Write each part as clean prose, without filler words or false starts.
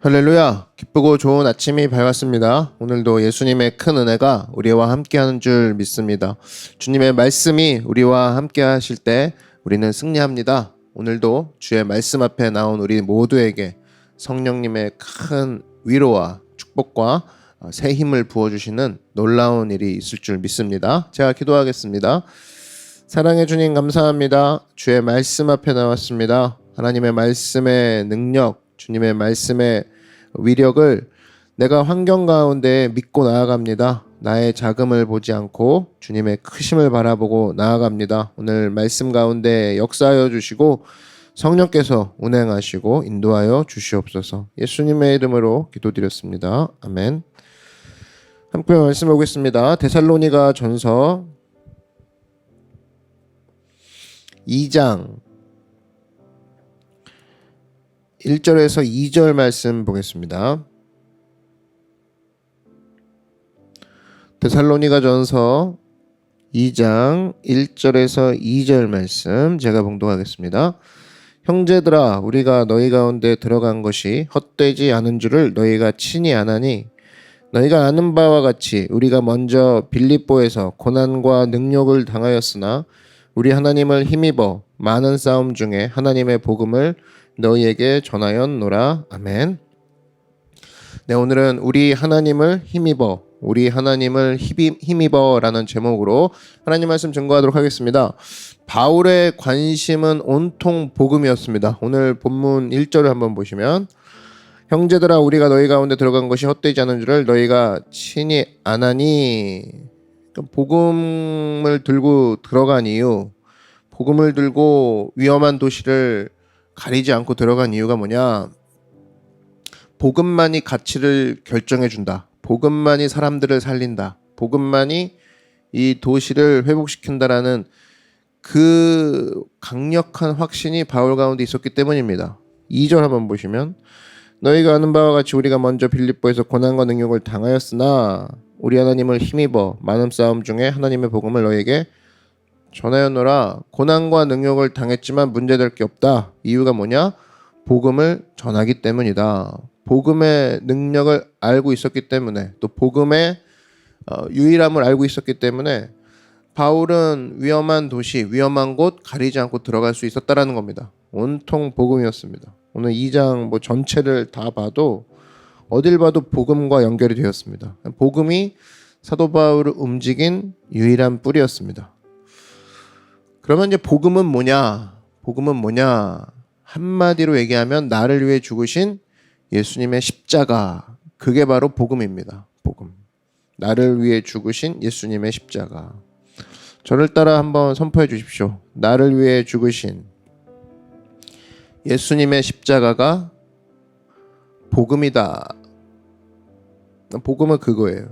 할렐루야! 기쁘고 좋은 아침이 밝았습니다. 오늘도 예수님의 큰 은혜가 우리와 함께하는 줄 믿습니다. 주님의 말씀이 우리와 함께하실 때 우리는 승리합니다. 오늘도 주의 말씀 앞에 나온 우리 모두에게 성령님의 큰 위로와 축복과 새 힘을 부어주시는 놀라운 일이 있을 줄 믿습니다. 제가 기도하겠습니다. 사랑해 주님 감사합니다. 주의 말씀 앞에 나왔습니다. 하나님의 말씀의 능력, 주님의 말씀의 위력을 내가 환경 가운데 믿고 나아갑니다. 나의 자금을 보지 않고 주님의 크심을 바라보고 나아갑니다. 오늘 말씀 가운데 역사하여 주시고 성령께서 운행하시고 인도하여 주시옵소서. 예수님의 이름으로 기도드렸습니다. 아멘. 함께 말씀 보겠습니다. 데살로니가 전서 2장 1절에서 2절 말씀 보겠습니다. 데살로니가 전서 2장 1절에서 2절 말씀 제가 봉독하겠습니다. 형제들아, 우리가 너희 가운데 들어간 것이 헛되지 않은 줄을 너희가 친히 아나니, 너희가 아는 바와 같이 우리가 먼저 빌립보에서 고난과 능욕을 당하였으나 우리 하나님을 힘입어 많은 싸움 중에 하나님의 복음을 너희에게 전하였노라. 아멘. 네, 오늘은 우리 하나님을 힘입어, 우리 하나님을 힘입어라는 제목으로 하나님 말씀 증거하도록 하겠습니다. 바울의 관심은 온통 복음이었습니다. 오늘 본문 1절을 한번 보시면, 형제들아, 우리가 너희 가운데 들어간 것이 헛되지 않은 줄을 너희가 친히 아나니, 복음을 들고 들어간 이유, 복음을 들고 위험한 도시를 가리지 않고 들어간 이유가 뭐냐? 복음만이 가치를 결정해 준다. 복음만이 사람들을 살린다. 복음만이 이 도시를 회복시킨다라는 그 강력한 확신이 바울 가운데 있었기 때문입니다. 2절 한번 보시면, 너희가 아는 바와 같이 우리가 먼저 빌립보에서 고난과 능욕을 당하였으나 우리 하나님을 힘입어 많은 싸움 중에 하나님의 복음을 너희에게 전하였노라. 고난과 능욕을 당했지만 문제될 게 없다. 이유가 뭐냐? 복음을 전하기 때문이다. 복음의 능력을 알고 있었기 때문에, 또 복음의 유일함을 알고 있었기 때문에 바울은 위험한 도시, 위험한 곳 가리지 않고 들어갈 수 있었다라는 겁니다. 온통 복음이었습니다. 오늘 2장 전체를 다 봐도 어딜 봐도 복음과 연결이 되었습니다. 복음이 사도 바울을 움직인 유일한 뿌리였습니다. 그러면 이제 복음은 뭐냐? 복음은 뭐냐? 한마디로 얘기하면 나를 위해 죽으신 예수님의 십자가, 그게 바로 복음입니다. 복음. 나를 위해 죽으신 예수님의 십자가. 저를 따라 한번 선포해 주십시오. 나를 위해 죽으신 예수님의 십자가가 복음이다. 복음은 그거예요.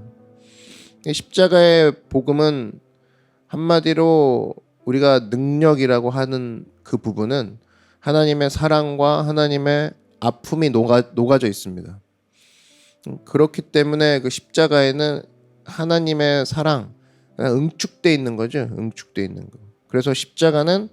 십자가의 복음은 한마디로 우리가 능력이라고 하는 그 부분은 하나님의 사랑과 하나님의 아픔이 녹아져 있습니다. 그렇기 때문에 그 십자가에는 하나님의 사랑 응축돼 있는 거죠. 응축돼 있는 거. 그래서 십자가는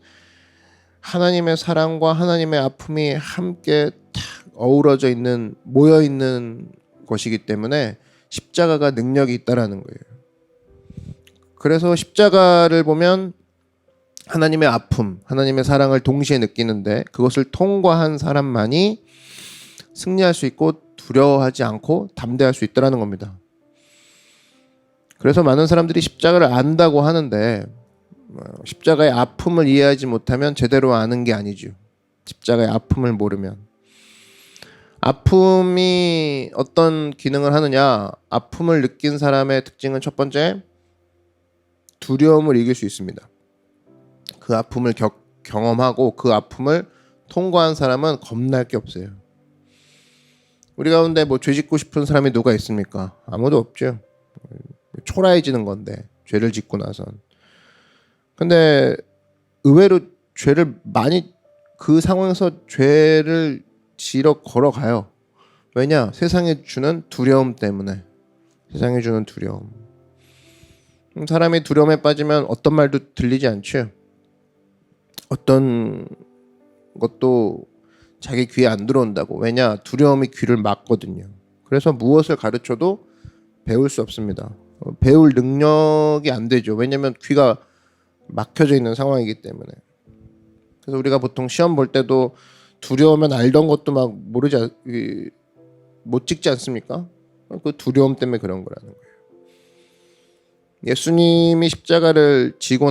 하나님의 사랑과 하나님의 아픔이 함께 탁 어우러져 있는, 모여 있는 것이기 때문에 십자가가 능력이 있다라는 거예요. 그래서 십자가를 보면 하나님의 아픔, 하나님의 사랑을 동시에 느끼는데, 그것을 통과한 사람만이 승리할 수 있고 두려워하지 않고 담대할 수 있다는 겁니다. 그래서 많은 사람들이 십자가를 안다고 하는데, 십자가의 아픔을 이해하지 못하면 제대로 아는 게 아니죠. 십자가의 아픔을 모르면. 아픔이 어떤 기능을 하느냐? 아픔을 느낀 사람의 특징은 첫 번째, 두려움을 이길 수 있습니다. 그 아픔을 경험하고 그 아픔을 통과한 사람은 겁날 게 없어요. 우리 가운데 죄 짓고 싶은 사람이 누가 있습니까? 아무도 없죠. 초라해지는 건데, 죄를 짓고 나선. 근데 의외로 죄를 많이, 그 상황에서 죄를 지러 걸어가요. 왜냐? 세상에 주는 두려움 때문에. 세상에 주는 두려움. 사람이 두려움에 빠지면 어떤 말도 들리지 않죠. 어떤 것도 자기 귀에 안 들어온다고. 왜냐? 두려움이 귀를 막거든요. 그래서 무엇을 가르쳐도 배울 수 없습니다. 배울 능력이 안 되죠. 왜냐하면 귀가 막혀져 있는 상황이기 때문에. 그래서 우리가 보통 시험 볼 때도 두려우면 알던 것도 막 못 찍지 않습니까? 그 두려움 때문에 그런 거라는 거예요. 예수님이 십자가를 지고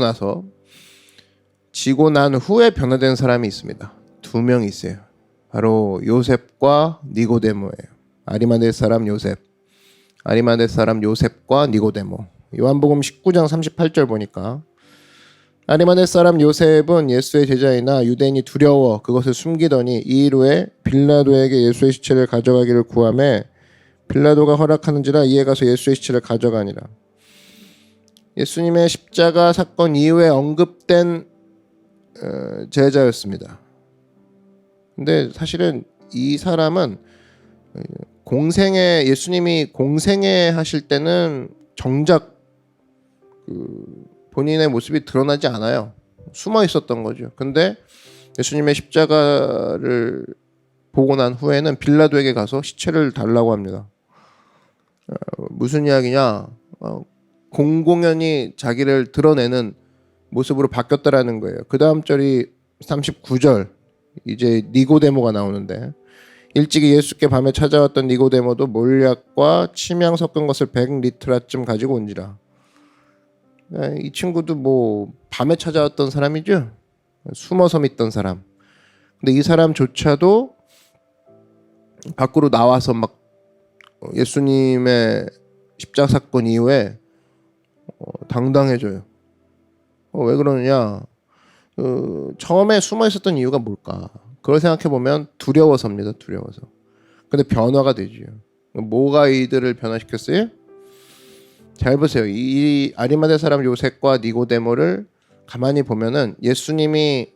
난 후에 변화된 사람이 있습니다. 2명이 있어요. 바로 요셉과 니고데모예요. 아리마대 사람 요셉과 니고데모. 요한복음 19장 38절 보니까 아리마대 사람 요셉은 예수의 제자이나 유대인이 두려워 그것을 숨기더니 이 일 후에 빌라도에게 예수의 시체를 가져가기를 구하매 빌라도가 허락하는지라 이에 가서 예수의 시체를 가져가니라. 예수님의 십자가 사건 이후에 언급된 제자였습니다. 근데 사실은 이 사람은 예수님이 공생애 하실 때는 정작 본인의 모습이 드러나지 않아요. 숨어 있었던 거죠. 근데 예수님의 십자가를 보고 난 후에는 빌라도에게 가서 시체를 달라고 합니다. 무슨 이야기냐? 공공연히 자기를 드러내는 모습으로 바뀌었다라는 거예요. 그 다음 절이 39절 이제 니고데모가 나오는데 일찍이 예수께 밤에 찾아왔던 니고데모도 몰약과 침향 섞은 것을 100리트라쯤 가지고 온지라. 이 친구도 뭐 밤에 찾아왔던 사람이죠. 숨어서 믿던 사람. 근데 이 사람조차도 밖으로 나와서 막 예수님의 십자가 사건 이후에 당당해져요. 왜 그러느냐? 처음에 숨어 있었던 이유가 뭘까? 그걸 생각해 보면 두려워서입니다. 두려워서. 근데 변화가 되죠. 뭐가 이들을 변화시켰어요? 잘 보세요. 이 아리마대 사람 요셉과 니고데모를 가만히 보면은 예수님이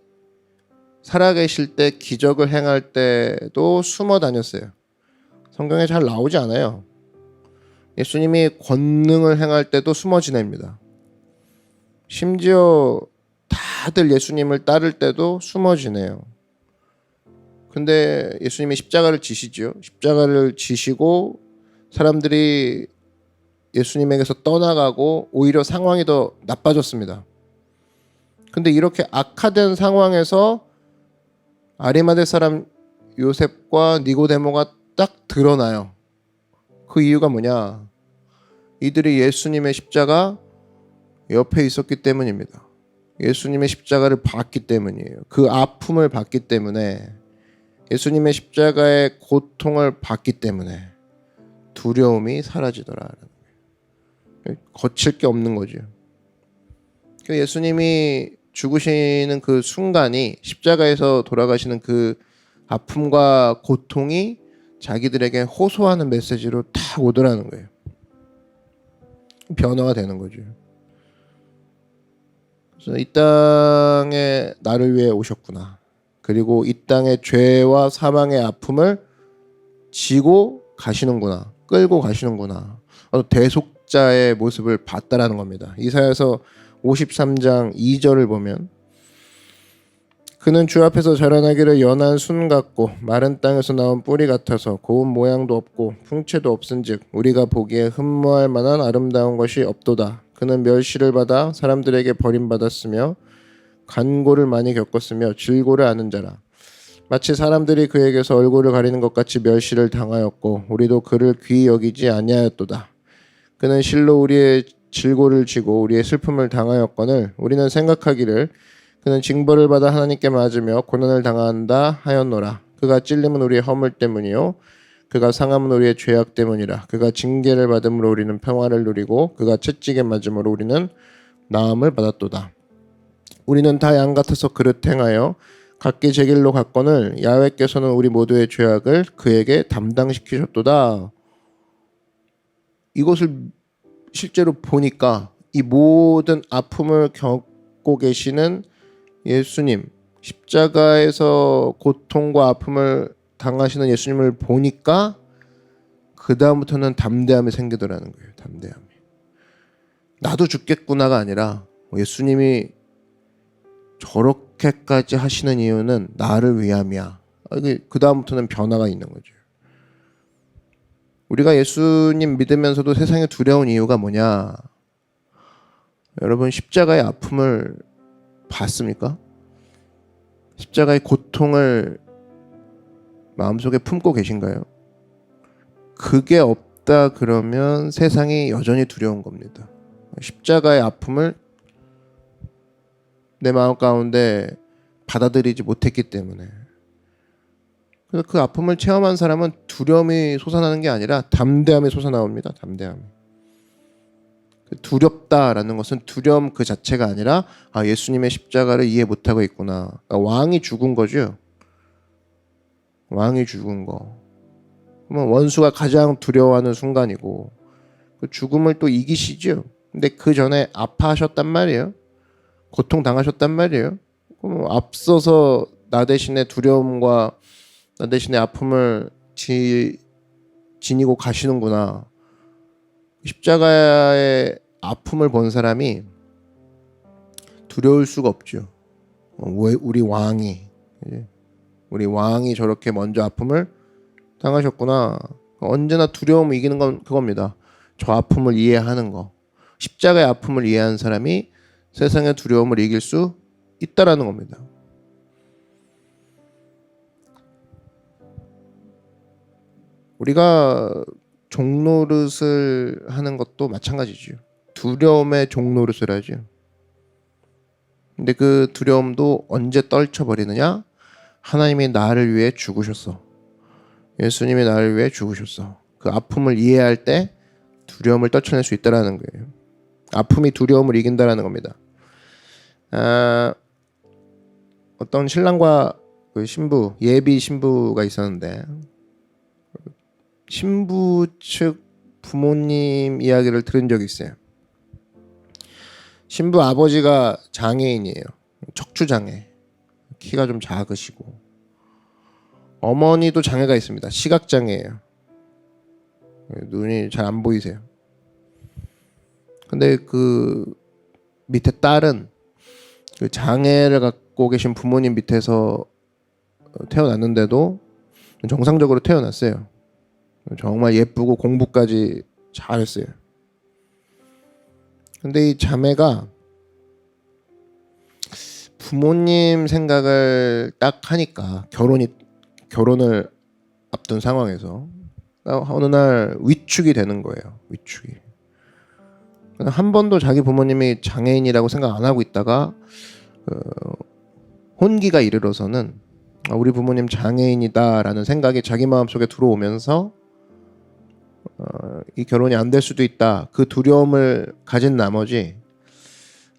살아계실 때 기적을 행할 때도 숨어 다녔어요. 성경에 잘 나오지 않아요. 예수님이 권능을 행할 때도 숨어 지냅니다. 심지어 다들 예수님을 따를 때도 숨어 지내요. 근데 예수님이 십자가를 지시죠. 십자가를 지시고 사람들이 예수님에게서 떠나가고 오히려 상황이 더 나빠졌습니다. 근데 이렇게 악화된 상황에서 아리마대 사람 요셉과 니고데모가 딱 드러나요. 그 이유가 뭐냐? 이들이 예수님의 십자가 옆에 있었기 때문입니다. 예수님의 십자가를 봤기 때문이에요. 그 아픔을 봤기 때문에, 예수님의 십자가의 고통을 봤기 때문에 두려움이 사라지더라. 거칠 게 없는 거죠. 예수님이 죽으시는 그 순간이, 십자가에서 돌아가시는 그 아픔과 고통이 자기들에게 호소하는 메시지로 딱 오더라는 거예요. 변화가 되는 거죠. 그래서 이 땅에 나를 위해 오셨구나. 그리고 이 땅의 죄와 사망의 아픔을 지고 가시는구나. 끌고 가시는구나. 대속자의 모습을 봤다라는 겁니다. 이사야서 53장 2절을 보면 그는 주 앞에서 자라나기를 연한 순 같고 마른 땅에서 나온 뿌리 같아서 고운 모양도 없고 풍채도 없은즉 우리가 보기에 흠모할 만한 아름다운 것이 없도다. 그는 멸시를 받아 사람들에게 버림받았으며 간고를 많이 겪었으며 질고를 아는 자라. 마치 사람들이 그에게서 얼굴을 가리는 것 같이 멸시를 당하였고 우리도 그를 귀히 여기지 아니하였도다. 그는 실로 우리의 질고를 지고 우리의 슬픔을 당하였거늘 우리는 생각하기를 그는 징벌을 받아 하나님께 맞으며 고난을 당한다 하였노라. 그가 찔림은 우리의 허물 때문이요 그가 상함은 우리의 죄악 때문이라. 그가 징계를 받음으로 우리는 평화를 누리고 그가 채찍에 맞음으로 우리는 나음을 받았도다. 우리는 다 양 같아서 그릇 행하여 각기 제 길로 갔거늘 야훼께서는 우리 모두의 죄악을 그에게 담당시키셨도다. 이것을 실제로 보니까 이 모든 아픔을 겪고 계시는 예수님, 십자가에서 고통과 아픔을 당하시는 예수님을 보니까 그 다음부터는 담대함이 생기더라는 거예요. 담대함이. 나도 죽겠구나가 아니라 예수님이 저렇게까지 하시는 이유는 나를 위함이야 그 다음부터는 변화가 있는 거죠. 우리가 예수님 믿으면서도 세상에 두려운 이유가 뭐냐? 여러분 십자가의 아픔을 봤습니까? 십자가의 고통을 마음속에 품고 계신가요? 그게 없다 그러면 세상이 여전히 두려운 겁니다. 십자가의 아픔을 내 마음 가운데 받아들이지 못했기 때문에. 그래서 그 아픔을 체험한 사람은 두려움이 솟아나는 게 아니라 담대함이 솟아나옵니다. 담대함이. 두렵다라는 것은 두려움 그 자체가 아니라 예수님의 십자가를 이해 못하고 있구나. 그러니까 왕이 죽은 거죠. 왕이 죽은 거. 그러면 원수가 가장 두려워하는 순간이고 그 죽음을 또 이기시죠. 근데 그 전에 아파하셨단 말이에요. 고통 당하셨단 말이에요. 그럼 앞서서 나 대신에 두려움과 나 대신에 아픔을 지니고 가시는구나. 십자가의 아픔을 본 사람이 두려울 수가 없죠. 우리 왕이 저렇게 먼저 아픔을 당하셨구나. 언제나 두려움을 이기는 건 그겁니다. 저 아픔을 이해하는 거. 십자가의 아픔을 이해한 사람이 세상의 두려움을 이길 수 있다라는 겁니다. 우리가 종노릇을 하는 것도 마찬가지죠. 두려움의 종노릇을 하죠. 근데 그 두려움도 언제 떨쳐버리느냐? 하나님이 나를 위해 죽으셨어. 예수님이 나를 위해 죽으셨어. 그 아픔을 이해할 때 두려움을 떨쳐낼 수 있다라는 거예요. 아픔이 두려움을 이긴다라는 겁니다. 어떤 신랑과 그 신부, 예비 신부가 있었는데 신부 측 부모님 이야기를 들은 적이 있어요. 신부 아버지가 장애인이에요. 척추장애. 키가 좀 작으시고 어머니도 장애가 있습니다. 시각장애예요. 눈이 잘 안 보이세요. 근데 그 밑에 딸은 그 장애를 갖고 계신 부모님 밑에서 태어났는데도 정상적으로 태어났어요. 정말 예쁘고 공부까지 잘했어요. 근데 이 자매가 부모님 생각을 딱 하니까 결혼을 앞둔 상황에서 어느 날 위축이 되는 거예요. 위축이. 한 번도 자기 부모님이 장애인이라고 생각 안 하고 있다가 혼기가 이르러서는 우리 부모님 장애인이다라는 생각이 자기 마음속에 들어오면서 이 결혼이 안 될 수도 있다. 그 두려움을 가진 나머지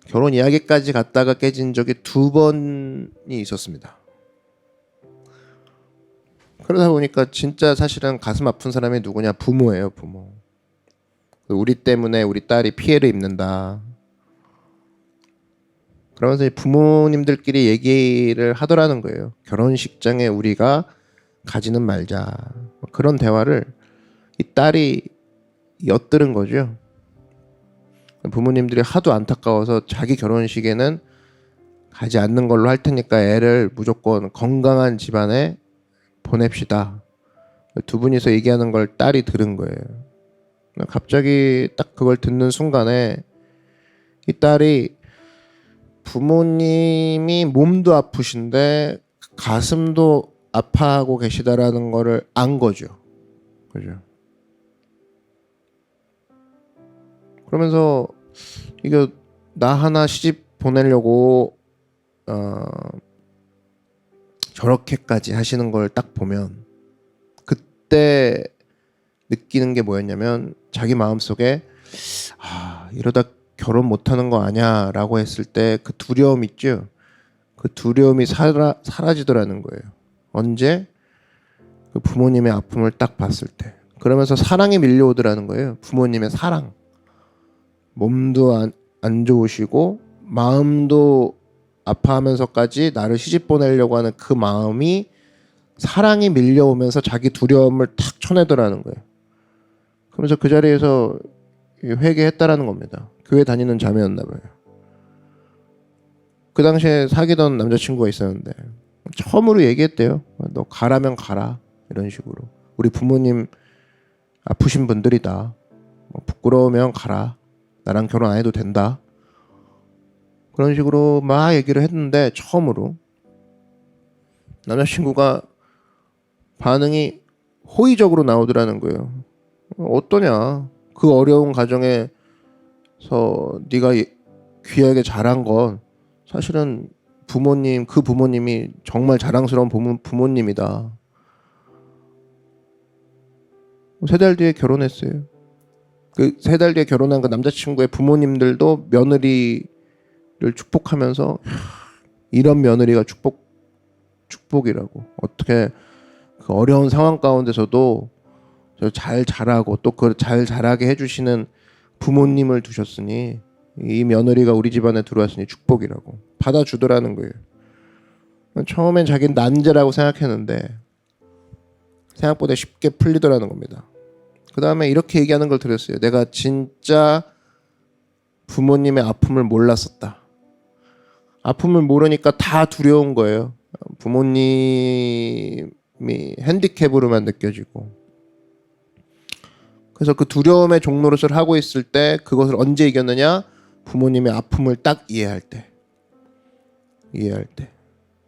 결혼 이야기까지 갔다가 깨진 적이 2번이 있었습니다. 그러다 보니까 진짜 사실은 가슴 아픈 사람이 누구냐? 부모예요. 부모. 우리 때문에 우리 딸이 피해를 입는다. 그러면서 부모님들끼리 얘기를 하더라는 거예요. 결혼식장에 우리가 가지는 말자. 그런 대화를 이 딸이 엿들은 거죠. 부모님들이 하도 안타까워서 자기 결혼식에는 가지 않는 걸로 할 테니까 애를 무조건 건강한 집안에 보냅시다. 2분이서 얘기하는 걸 딸이 들은 거예요. 갑자기 딱 그걸 듣는 순간에 이 딸이 부모님이 몸도 아프신데 가슴도 아파하고 계시다라는 거를 안 거죠. 그죠? 그러면서 이거 나 하나 시집 보내려고 저렇게까지 하시는 걸 딱 보면 그때 느끼는 게 뭐였냐면 자기 마음속에 이러다 결혼 못하는 거 아니야 라고 했을 때 그 두려움 있죠. 그 두려움이 사라지더라는 거예요. 언제? 그 부모님의 아픔을 딱 봤을 때. 그러면서 사랑이 밀려오더라는 거예요. 부모님의 사랑. 몸도 안 좋으시고 마음도 아파하면서까지 나를 시집 보내려고 하는 그 마음이 사랑이 밀려오면서 자기 두려움을 탁 쳐내더라는 거예요. 그러면서 그 자리에서 회개했다라는 겁니다. 교회 다니는 자매였나 봐요. 그 당시에 사귀던 남자친구가 있었는데 처음으로 얘기했대요. 너 가라면 가라. 이런 식으로. 우리 부모님 아프신 분들이다. 부끄러우면 가라. 나랑 결혼 안 해도 된다. 그런 식으로 막 얘기를 했는데 처음으로 남자친구가 반응이 호의적으로 나오더라는 거예요. 어떠냐? 그 어려운 가정에서 네가 귀하게 자란 건 사실은 그 부모님이 정말 자랑스러운 부모님이다. 3달 뒤에 결혼했어요. 그 3달 뒤에 결혼한 그 남자친구의 부모님들도 며느리를 축복하면서 이런 며느리가 축복이라고. 어떻게 그 어려운 상황 가운데서도 잘 자라고 또 그 잘 자라게 해주시는 부모님을 두셨으니 이 며느리가 우리 집안에 들어왔으니 축복이라고 받아주더라는 거예요. 처음엔 자기는 난제라고 생각했는데 생각보다 쉽게 풀리더라는 겁니다. 그 다음에 이렇게 얘기하는 걸 들었어요. 내가 진짜 부모님의 아픔을 몰랐었다. 아픔을 모르니까 다 두려운 거예요. 부모님이 핸디캡으로만 느껴지고. 그래서 그 두려움의 종노릇을 하고 있을 때 그것을 언제 이겼느냐? 부모님의 아픔을 딱 이해할 때.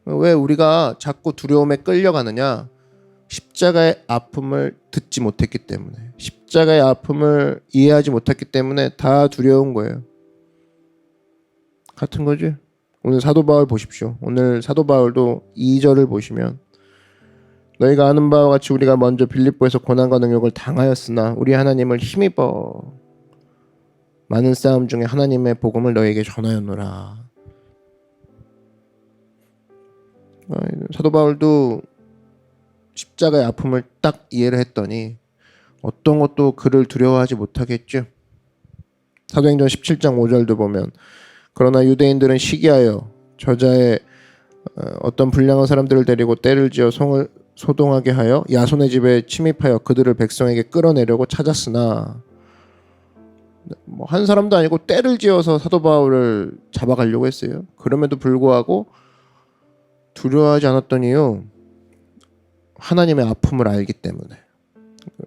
왜 우리가 자꾸 두려움에 끌려가느냐? 십자가의 아픔을 듣지 못했기 때문에, 십자가의 아픔을 이해하지 못했기 때문에 다 두려운 거예요. 같은 거지. 오늘 사도 바울 보십시오. 오늘 사도 바울도 2절을 보시면 너희가 아는 바와 같이 우리가 먼저 빌립보에서 고난과 능력을 당하였으나 우리 하나님을 힘입어 많은 싸움 중에 하나님의 복음을 너희에게 전하였노라. 사도 바울도 십자가의 아픔을 딱 이해를 했더니 어떤 것도 그를 두려워하지 못하겠죠. 사도행전 17장 5절도 보면 그러나 유대인들은 시기하여 저자의 어떤 불량한 사람들을 데리고 때를 지어 성을 소동하게 하여 야손의 집에 침입하여 그들을 백성에게 끌어내려고 찾았으나 한 사람도 아니고 때를 지어서 사도 바울을 잡아가려고 했어요. 그럼에도 불구하고 두려워하지 않았던 이유 하나님의 아픔을 알기 때문에,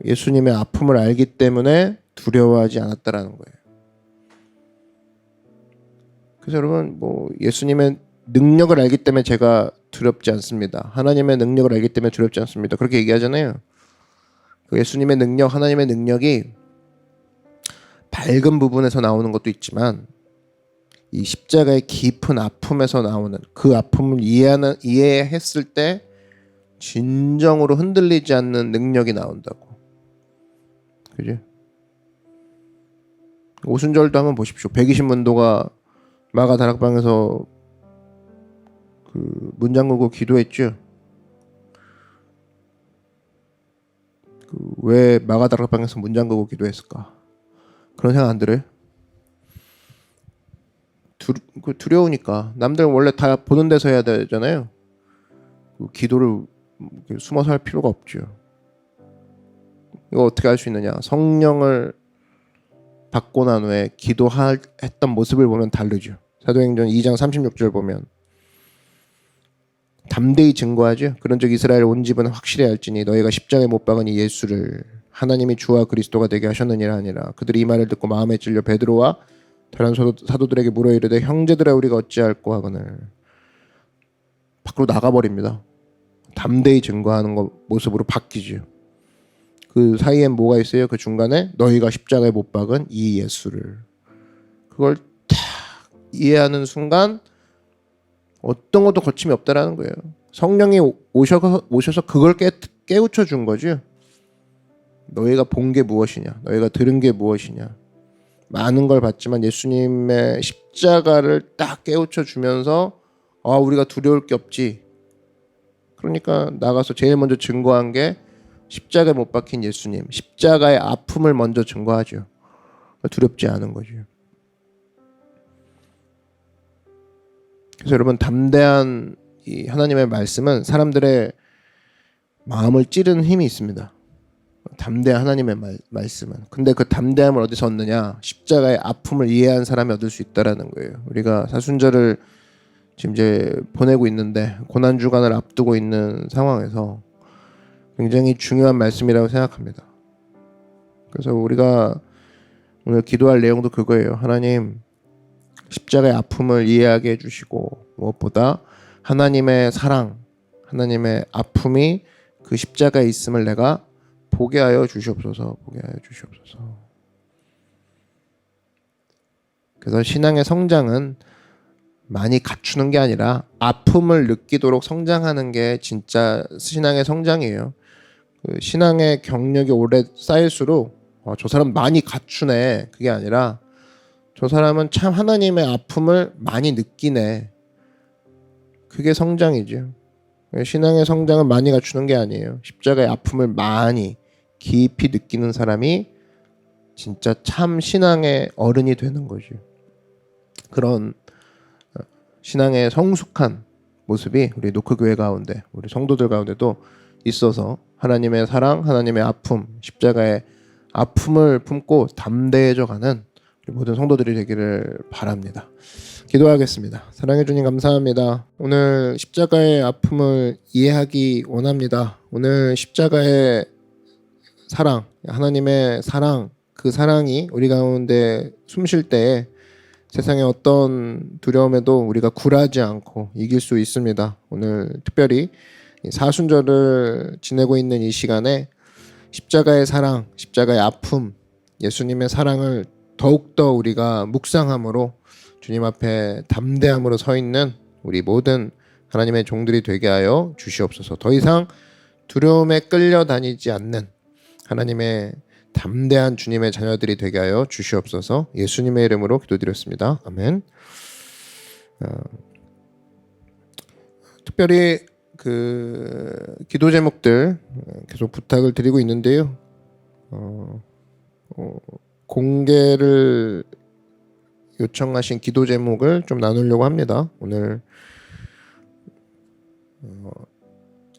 예수님의 아픔을 알기 때문에 두려워하지 않았다라는 거예요. 그래서 여러분 예수님의 능력을 알기 때문에 제가 두렵지 않습니다. 하나님의 능력을 알기 때문에 두렵지 않습니다. 그렇게 얘기하잖아요. 예수님의 능력, 하나님의 능력이 밝은 부분에서 나오는 것도 있지만 이 십자가의 깊은 아픔에서 나오는 그 아픔을 이해했을 때 진정으로 흔들리지 않는 능력이 나온다고. 그지? 오순절도 한번 보십시오. 120문도가 마가 다락방에서 그 문 잠그고 기도했죠. 왜 마가 다락방에서 문 잠그고 기도했을까? 그런 생각 안 들어요? 두려우니까. 남들 원래 다 보는 데서 해야 되잖아요. 기도를 숨어서 할 필요가 없죠. 이거 어떻게 할 수 있느냐? 성령을 받고 난 후에 기도했던 모습을 보면 다르죠. 사도행전 2장 36절 보면 담대히 증거하죠. 그런즉 이스라엘 온 집은 확실히 알지니 너희가 십자가에 못 박은 이 예수를 하나님이 주와 그리스도가 되게 하셨느니라 하니라. 그들이 이 말을 듣고 마음에 찔려 베드로와 다른 사도들에게 물어 이르되 형제들아 우리가 어찌할꼬 하거늘 밖으로 나가버립니다. 담대히 증거하는 모습으로 바뀌죠. 그 사이엔 뭐가 있어요? 그 중간에 너희가 십자가에 못 박은 이 예수를, 그걸 딱 이해하는 순간 어떤 것도 거침이 없다라는 거예요. 성령이 오셔서 그걸 깨우쳐 준 거죠. 너희가 본 게 무엇이냐, 너희가 들은 게 무엇이냐. 많은 걸 봤지만 예수님의 십자가를 딱 깨우쳐 주면서 우리가 두려울 게 없지. 그러니까 나가서 제일 먼저 증거한 게 십자가에 못 박힌 예수님, 십자가의 아픔을 먼저 증거하죠. 두렵지 않은 거죠. 그래서 여러분, 담대한 이 하나님의 말씀은 사람들의 마음을 찌르는 힘이 있습니다. 담대한 하나님의 말씀은. 근데 그 담대함을 어디서 얻느냐? 십자가의 아픔을 이해한 사람이 얻을 수 있다라는 거예요. 우리가 사순절을 지금 이제 보내고 있는데 고난 주간을 앞두고 있는 상황에서 굉장히 중요한 말씀이라고 생각합니다. 그래서 우리가 오늘 기도할 내용도 그거예요. 하나님, 십자가의 아픔을 이해하게 해주시고 무엇보다 하나님의 사랑, 하나님의 아픔이 그 십자가에 있음을 내가 보게 하여 주시옵소서. 보게 하여 주시옵소서. 그래서 신앙의 성장은 많이 갖추는 게 아니라 아픔을 느끼도록 성장하는 게 진짜 신앙의 성장이에요. 그 신앙의 경력이 오래 쌓일수록 저 사람 많이 갖추네, 그게 아니라 저 사람은 참 하나님의 아픔을 많이 느끼네, 그게 성장이죠. 신앙의 성장은 많이 갖추는 게 아니에요. 십자가의 아픔을 많이 깊이 느끼는 사람이 진짜 참 신앙의 어른이 되는 거죠. 그런 신앙의 성숙한 모습이 우리 노크교회 가운데, 우리 성도들 가운데도 있어서 하나님의 사랑, 하나님의 아픔, 십자가의 아픔을 품고 담대해져 가는 우리 모든 성도들이 되기를 바랍니다. 기도하겠습니다. 사랑해 주님 감사합니다. 오늘 십자가의 아픔을 이해하기 원합니다. 오늘 십자가의 사랑, 하나님의 사랑, 그 사랑이 우리 가운데 숨쉴 때에 세상의 어떤 두려움에도 우리가 굴하지 않고 이길 수 있습니다. 오늘 특별히 사순절을 지내고 있는 이 시간에 십자가의 사랑, 십자가의 아픔, 예수님의 사랑을 더욱더 우리가 묵상함으로 주님 앞에 담대함으로 서 있는 우리 모든 하나님의 종들이 되게 하여 주시옵소서. 더 이상 두려움에 끌려다니지 않는 하나님의 담대한 주님의 자녀들이 되게 하여 주시옵소서. 예수님의 이름으로 기도드렸습니다. 아멘. 특별히 그 기도 제목들 계속 부탁을 드리고 있는데요. 공개를 요청하신 기도 제목을 좀 나누려고 합니다. 오늘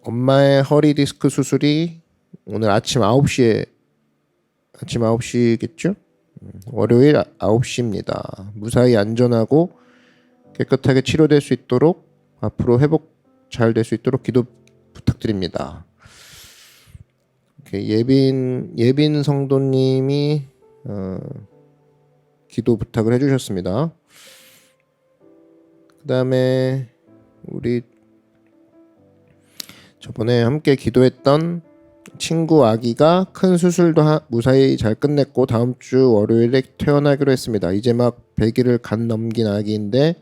엄마의 허리 디스크 수술이 오늘 아침 9시겠죠? 월요일 9시입니다. 무사히 안전하고 깨끗하게 치료될 수 있도록 앞으로 회복 잘 될 수 있도록 기도 부탁드립니다. 예빈 성도님이 기도 부탁을 해주셨습니다. 그 다음에 우리 저번에 함께 기도했던 친구 아기가 큰 수술도 무사히 잘 끝냈고 다음 주 월요일에 퇴원하기로 했습니다. 이제 막 100일을 간 넘긴 아기인데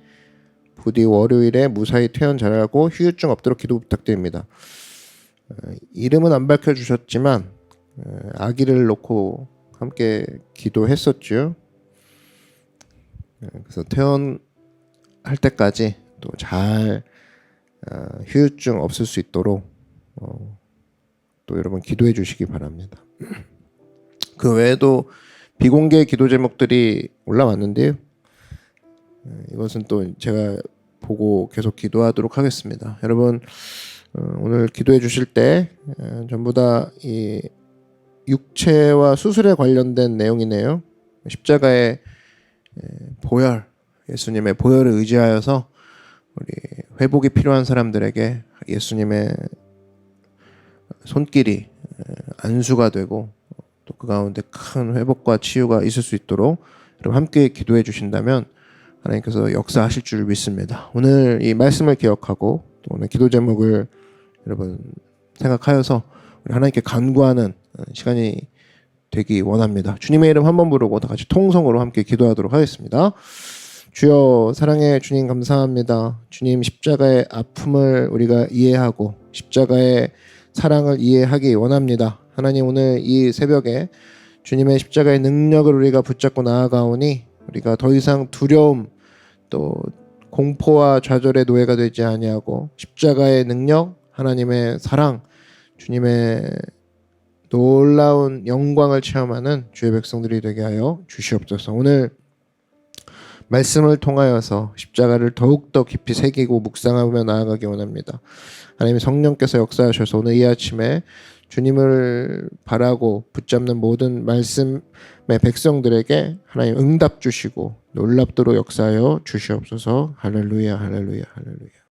부디 월요일에 무사히 퇴원 잘하고 후유증 없도록 기도 부탁드립니다. 이름은 안 밝혀주셨지만 아기를 놓고 함께 기도했었죠. 그래서 퇴원할 때까지 또 잘 후유증 없을 수 있도록 또 여러분 기도해 주시기 바랍니다. 그 외에도 비공개 기도 제목들이 올라왔는데요. 이것은 또 제가 보고 계속 기도하도록 하겠습니다. 여러분 오늘 기도해 주실 때 전부 다 이 육체와 수술에 관련된 내용이네요. 십자가의 보혈, 예수님의 보혈을 의지하여서 우리 회복이 필요한 사람들에게 예수님의 손길이 안수가 되고 또 그 가운데 큰 회복과 치유가 있을 수 있도록 여러분 함께 기도해 주신다면 하나님께서 역사하실 줄 믿습니다. 오늘 이 말씀을 기억하고 또 오늘 기도 제목을 여러분 생각하여서 우리 하나님께 간구하는 시간이 되기 원합니다. 주님의 이름 한번 부르고 다 같이 통성으로 함께 기도하도록 하겠습니다. 주여, 사랑의 주님 감사합니다. 주님 십자가의 아픔을 우리가 이해하고 십자가의 사랑을 이해하기 원합니다. 하나님, 오늘 이 새벽에 주님의 십자가의 능력을 우리가 붙잡고 나아가오니 우리가 더 이상 두려움 또 공포와 좌절의 노예가 되지 아니하고 십자가의 능력, 하나님의 사랑, 주님의 놀라운 영광을 체험하는 주의 백성들이 되게 하여 주시옵소서. 오늘 말씀을 통하여서 십자가를 더욱더 깊이 새기고 묵상하며 나아가기 원합니다. 하나님 성령께서 역사하셔서 오늘 이 아침에 주님을 바라고 붙잡는 모든 말씀의 백성들에게 하나님 응답 주시고 놀랍도록 역사하여 주시옵소서. 할렐루야 할렐루야 할렐루야.